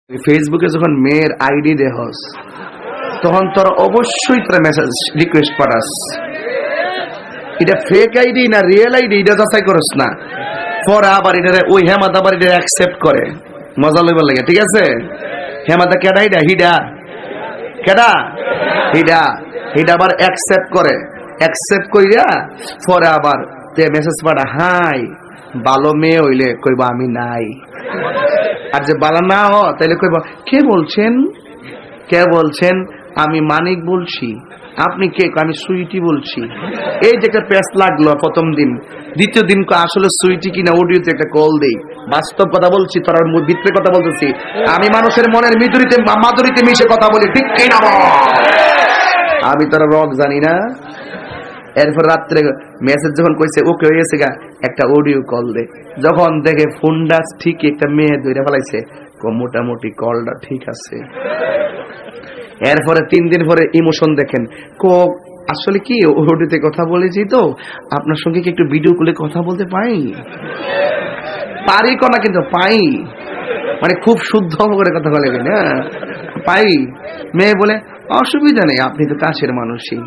ফেসবুকে যখন মেয়ের আইডি দেহস তখন তোর অবশ্যই তোর মেসেজ রিকোয়েস্ট পাঠাস। এটা ফেক আইডি না রিয়েল আইডি এটা যাচাই করস না। পরে আবার এটা ওই হেমাদা আবার এটা অ্যাকসেপ্ট করে মজা লইবার লাগে। ঠিক আছে, হেমাদা কেডা হিডা হিডা কেডা হিডা হিডা আবার অ্যাকসেপ্ট করে। অ্যাকসেপ্ট কইরা পরে আবার তে মেসেজ পাঠা, হাই ভালো মেয়ে হইলে কইবা আমি নাই। আর যে বালা না হ তাইলে কইবা কে বলছেন, কে বলছেন? আমি মানিক বলছি। আপনি কে? আমি সুইটি বলছি। এই যে একটা প্যাচ লাগলো প্রথম দিন, দ্বিতীয় দিন আসলে সুইটি কিনা অডিওতে একটা কল দেই। বাস্তব কথা বলছি, তোর ভিতরে কথা বলতেছি। আমি মানুষের মনের মিদুরিতে মাধুরীতে মিশে কথা বলি, ঠিক কিনা? আমি তোর রক জানি না। এরপর রাত্রে মেসেজ যখন কইছে ওকে হয়ে গেছে গা, একটা অডিও কল দে। যখন দেখে ফোনটা ঠিক একটা মেয়ে ধরে ফেলাইছে, মোটামুটি কলটা ঠিক আছে। এরপরে 3 দিন পরে ইমোশন দেখেন, আসলে কি অডিওতে কথা বলেছি তো আপনার সঙ্গে কি একটু ভিডিও কলে কথা বলতে পাই? পারি না কিন্তু পাই, মানে খুব শুদ্ধ করে কথা বলে না পাই। মেয়ে বলে অসুবিধা নেই, আপনি তো কাছের মানুষই।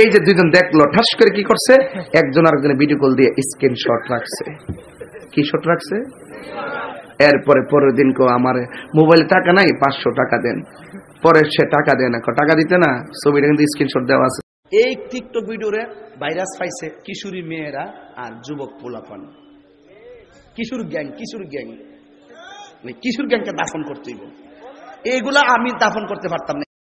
এই যে দুইজন দেখলো, ঠাস করে কি করছে, একজন আরেকজনের ভিডিও কল দিয়ে স্ক্রিনশট রাখছে। কি শট রাখছে? এরপরে পরের দিন আমার মোবাইলে টাকা নাই, 500 টাকা দেন। পরে সে টাকা দেয় না, টাকা দিতে না, ছবিটা কিন্তু স্ক্রিনশট দেওয়া আছে। এই টিকটক ভিডিওরে ভাইরাস পাইছে কিশোরী মেয়েরা আর যুবক পোলাপান। কিশোর গ্যাং, কিশোর গ্যাংকে দাফন করতে হইব। এইগুলা আমি দাফন করতে পারতাম না।